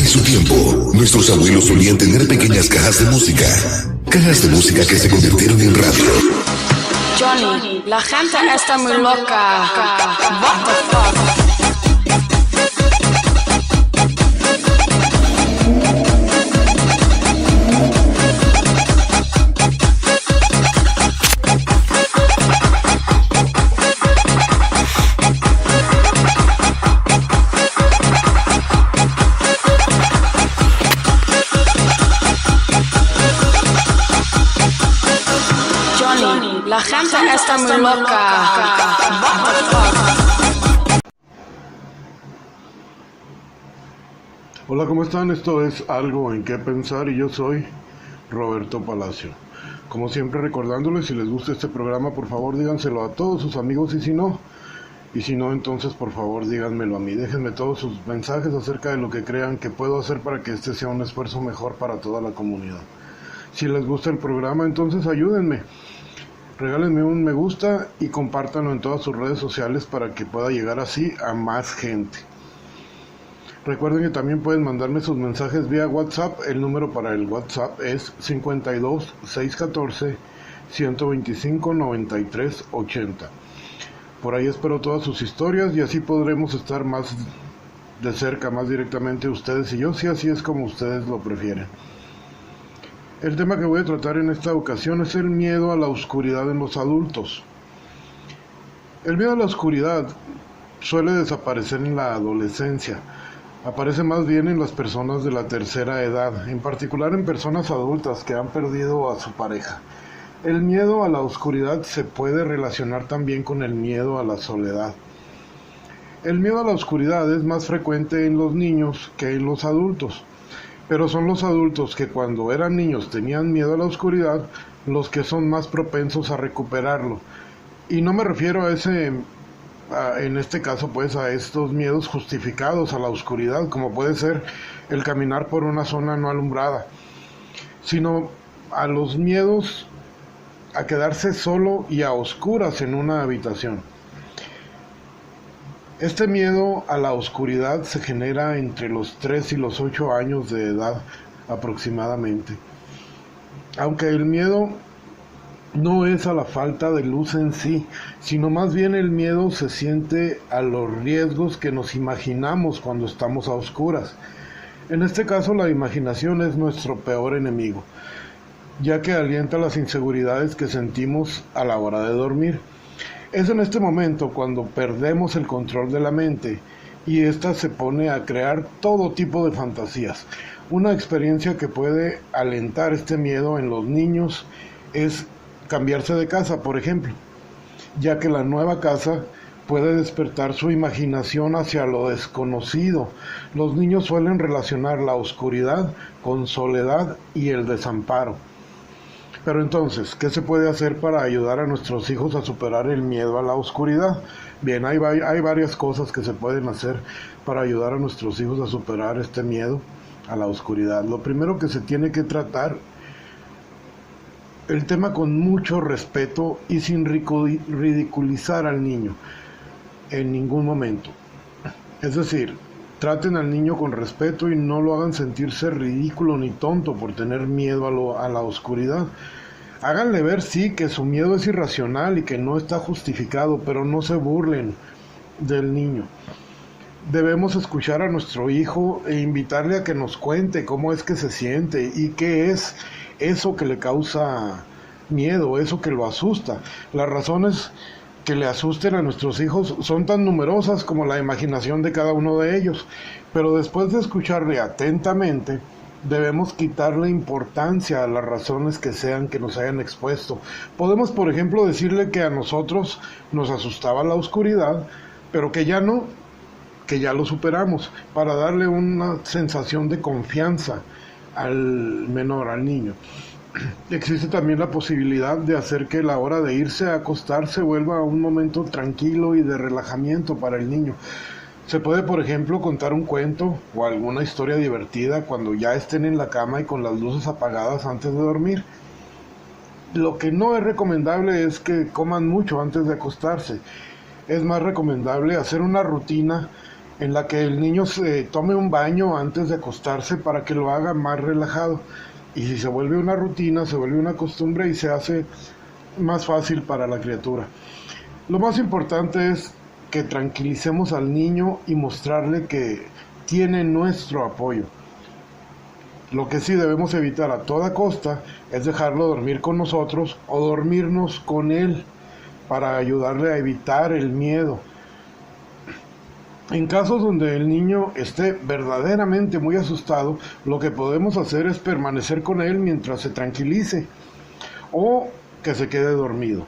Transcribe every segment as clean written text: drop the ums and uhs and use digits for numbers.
En su tiempo, nuestros abuelos solían tener pequeñas cajas de música que se convirtieron en radio. Johnny, la gente está muy loca. What the fuck? La gente está muy loca. What the fuck? Hola, ¿cómo están? Esto es Algo en qué pensar y yo soy Roberto Palacio. Como siempre, recordándoles, si les gusta este programa, por favor díganselo a todos sus amigos y si no, entonces por favor díganmelo a mí. Déjenme todos sus mensajes acerca de lo que crean que puedo hacer para que este sea un esfuerzo mejor para toda la comunidad. Si les gusta el programa, entonces ayúdenme. Regálenme un me gusta y compártanlo en todas sus redes sociales para que pueda llegar así a más gente. Recuerden que también pueden mandarme sus mensajes vía WhatsApp. El número para el WhatsApp es 52 614 125 93 80. Por ahí espero todas sus historias y así podremos estar más de cerca, más directamente ustedes y yo, si así es como ustedes lo prefieren. El tema que voy a tratar en esta ocasión es el miedo a la oscuridad en los adultos. El miedo a la oscuridad suele desaparecer en la adolescencia. Aparece más bien en las personas de la tercera edad, en particular en personas adultas que han perdido a su pareja. El miedo a la oscuridad se puede relacionar también con el miedo a la soledad. El miedo a la oscuridad es más frecuente en los niños que en los adultos. Pero son los adultos que cuando eran niños tenían miedo a la oscuridad los que son más propensos a recuperarlo. Y no me refiero en este caso pues a estos miedos justificados a la oscuridad, como puede ser el caminar por una zona no alumbrada, sino a los miedos a quedarse solo y a oscuras en una habitación. Este miedo a la oscuridad se genera entre los 3 y los 8 años de edad aproximadamente. Aunque el miedo no es a la falta de luz en sí, sino más bien el miedo se siente a los riesgos que nos imaginamos cuando estamos a oscuras. En este caso, la imaginación es nuestro peor enemigo, ya que alienta las inseguridades que sentimos a la hora de dormir. Es en este momento cuando perdemos el control de la mente y ésta se pone a crear todo tipo de fantasías. Una experiencia que puede alentar este miedo en los niños es cambiarse de casa, por ejemplo, ya que la nueva casa puede despertar su imaginación hacia lo desconocido. Los niños suelen relacionar la oscuridad con soledad y el desamparo. Pero entonces, ¿qué se puede hacer para ayudar a nuestros hijos a superar el miedo a la oscuridad? Bien, hay varias cosas que se pueden hacer para ayudar a nuestros hijos a superar este miedo a la oscuridad. Lo primero que se tiene que tratar el tema con mucho respeto y sin ridiculizar al niño en ningún momento. Es decir, traten al niño con respeto y no lo hagan sentirse ridículo ni tonto por tener miedo a la oscuridad. Háganle ver, sí, que su miedo es irracional y que no está justificado, pero no se burlen del niño. Debemos escuchar a nuestro hijo e invitarle a que nos cuente cómo es que se siente y qué es eso que le causa miedo, eso que lo asusta. Las razones que le asusten a nuestros hijos son tan numerosas como la imaginación de cada uno de ellos, pero después de escucharle atentamente, debemos quitarle importancia a las razones que sean que nos hayan expuesto. Podemos, por ejemplo, decirle que a nosotros nos asustaba la oscuridad, pero que ya no, que ya lo superamos, para darle una sensación de confianza al menor, al niño. Existe también la posibilidad de hacer que la hora de irse a acostar se vuelva un momento tranquilo y de relajamiento para el niño. Se puede, por ejemplo, contar un cuento o alguna historia divertida cuando ya estén en la cama y con las luces apagadas antes de dormir. Lo que no es recomendable es que coman mucho antes de acostarse. Es más recomendable hacer una rutina en la que el niño se tome un baño antes de acostarse para que lo haga más relajado. Y si se vuelve una rutina, se vuelve una costumbre y se hace más fácil para la criatura. Lo más importante es que tranquilicemos al niño y mostrarle que tiene nuestro apoyo. Lo que sí debemos evitar a toda costa es dejarlo dormir con nosotros o dormirnos con él para ayudarle a evitar el miedo. En casos donde el niño esté verdaderamente muy asustado, lo que podemos hacer es permanecer con él mientras se tranquilice o que se quede dormido.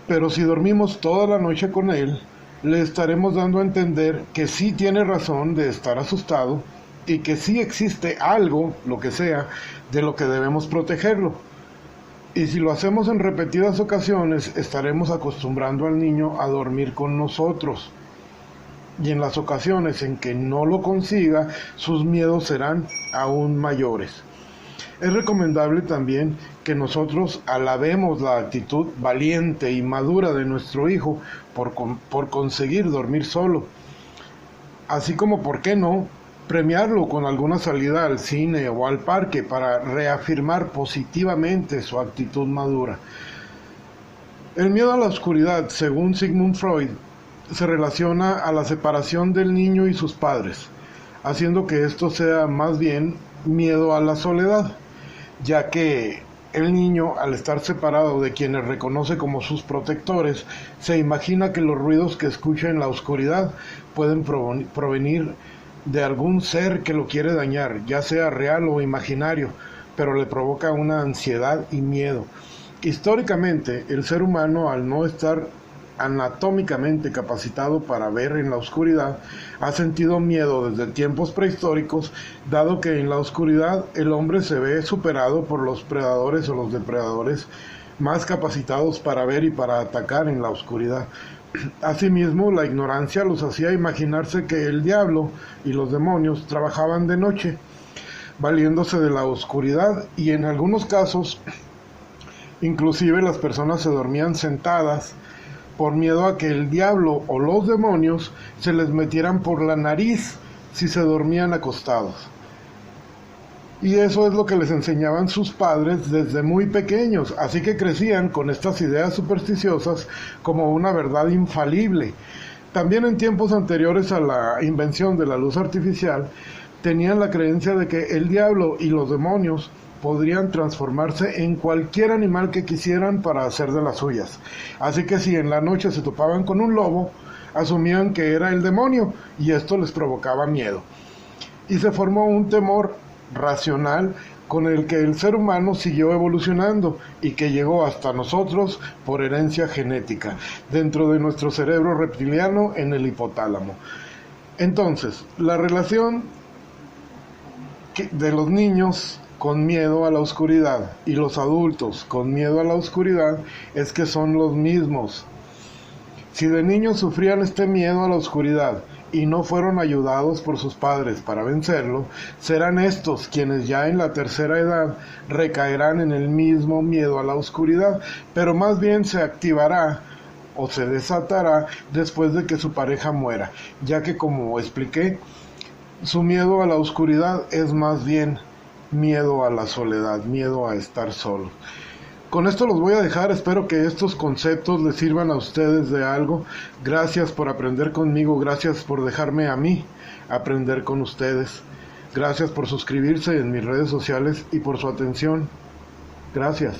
Pero si dormimos toda la noche con él, le estaremos dando a entender que sí tiene razón de estar asustado y que sí existe algo, lo que sea, de lo que debemos protegerlo. Y si lo hacemos en repetidas ocasiones, estaremos acostumbrando al niño a dormir con nosotros. Y en las ocasiones en que no lo consiga, sus miedos serán aún mayores. Es recomendable también que nosotros alabemos la actitud valiente y madura de nuestro hijo por conseguir dormir solo. Así como, ¿por qué no?, premiarlo con alguna salida al cine o al parque para reafirmar positivamente su actitud madura. El miedo a la oscuridad, según Sigmund Freud, se relaciona a la separación del niño y sus padres, haciendo que esto sea más bien miedo a la soledad, ya que el niño, al estar separado de quienes reconoce como sus protectores, se imagina que los ruidos que escucha en la oscuridad pueden provenir de algún ser que lo quiere dañar, ya sea real o imaginario, pero le provoca una ansiedad y miedo. Históricamente, el ser humano, al no estar anatómicamente capacitado para ver en la oscuridad, ha sentido miedo desde tiempos prehistóricos, dado que en la oscuridad el hombre se ve superado por los predadores o los depredadores más capacitados para ver y para atacar en la oscuridad. Asimismo, la ignorancia los hacía imaginarse que el diablo y los demonios trabajaban de noche, valiéndose de la oscuridad, y en algunos casos, inclusive las personas se dormían sentadas por miedo a que el diablo o los demonios se les metieran por la nariz si se dormían acostados. Y eso es lo que les enseñaban sus padres desde muy pequeños, así que crecían con estas ideas supersticiosas como una verdad infalible. También en tiempos anteriores a la invención de la luz artificial, tenían la creencia de que el diablo y los demonios podrían transformarse en cualquier animal que quisieran para hacer de las suyas. Así que si en la noche se topaban con un lobo, asumían que era el demonio y esto les provocaba miedo. Y se formó un temor racional con el que el ser humano siguió evolucionando y que llegó hasta nosotros por herencia genética, dentro de nuestro cerebro reptiliano en el hipotálamo. Entonces, la relación de los niños con miedo a la oscuridad y los adultos con miedo a la oscuridad es que son los mismos. Si de niños sufrían este miedo a la oscuridad y no fueron ayudados por sus padres para vencerlo, serán estos quienes ya en la tercera edad recaerán en el mismo miedo a la oscuridad, pero más bien se activará o se desatará después de que su pareja muera, ya que, como expliqué, su miedo a la oscuridad es más bien miedo a la soledad, miedo a estar solo. Con esto los voy a dejar, espero que estos conceptos les sirvan a ustedes de algo. Gracias por aprender conmigo, gracias por dejarme a mí aprender con ustedes. Gracias por suscribirse en mis redes sociales y por su atención. Gracias.